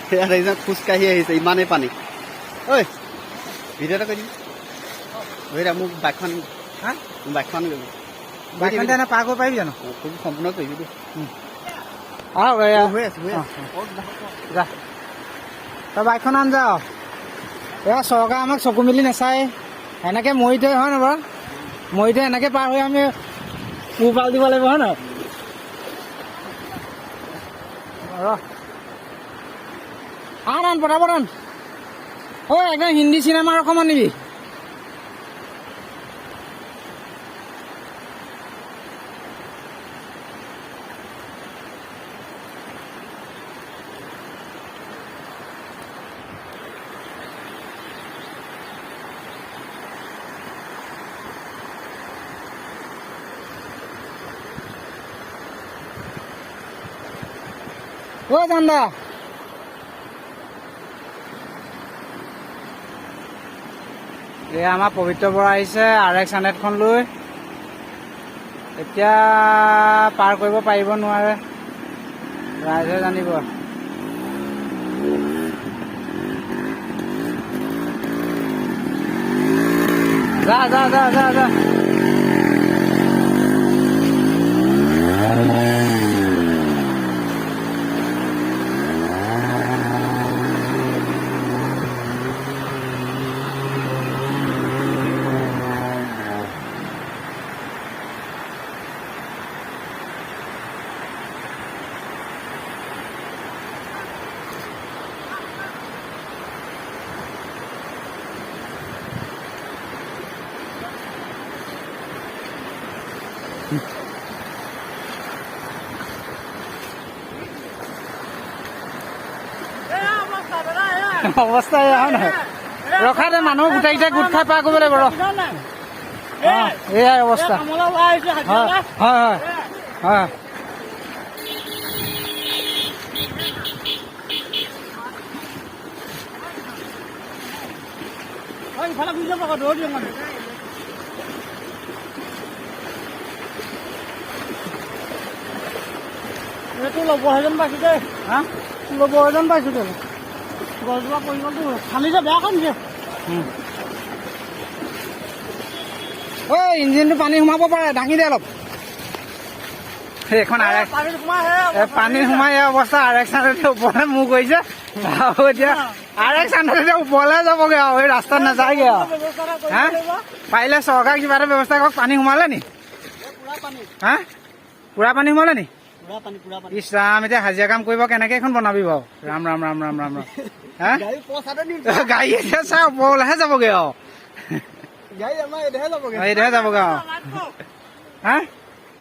সেয়া দেখিছা খোজকাঢ়ি আহিছে ইমানেই পানী ঐ ভিডিঅ' এটা কৰি দিবি ভৰিৰা মোক বাইকখন বাইকখন বাইকখন পাৰ কৰিব পাৰিবি জানো তোক সম্পূৰ্ণ কৰি দিবি হৈ আছে যা তই বাইকখন আন যা এয়া চৰকাৰে আমাক চকু মেলি নাচায় এনেকৈ মৰি থৈ হয় নহয় বাৰু মৰি থৈ এনেকৈ পাৰ হৈ আমি পোহপাল দিব লাগিব হয় নহয় আন পটাপট আন একদম হিন্দী চিনেমাৰ অকণমান নিবি জান্দা এই আমাৰ পবিত্ৰ বৰা আহিছে RX 100খন লৈ এতিয়া পাৰ কৰিব পাৰিব নোৱাৰে ৰাইজে জানিব যা যা যা যা যা অৱস্থা হয় নহয় ৰখা দে মানুহ গোটেইকেইটা গোট খাই পাৰ কৰিব লাগিব এয়াই অৱস্থা হয় হয় ইফালে গুচি যাব দৌৰ দিওঁ মানে এইটো ল'ব যেন পাইছো দেই ল'ব যেন পাইছো দেই গছজোপা পৰি গ'লতো খালি যে বেয়া কাম দিয়ে ইঞ্জিনটো পানী সোমাব পাৰে দাঙি দে অলপ এইখন পানী সোমাই এই অৱস্থা RX 100 ওপৰলৈ মূৰ কৰিছে আৰু এতিয়া RX 100 ওপৰলৈ যাবগৈ আৰু এই ৰাস্তাত নাযায়গৈ আৰু পাৰিলে চৰকাৰে কিবা এটা ব্যৱস্থা কৰক পানী সোমালে নি পুৰা পানী সোমালে নি ইছ ৰাম এতিয়া হাজিৰা কাম কৰিব কেনেকে এখন বনাবি বাৰু ৰাম ৰাম ৰাম ৰাম ৰাম ৰাম গাড়ী এতিয়া চা ওপৰলৈহে যাবগৈ আৰু এইটোহে যাবগৈ আৰু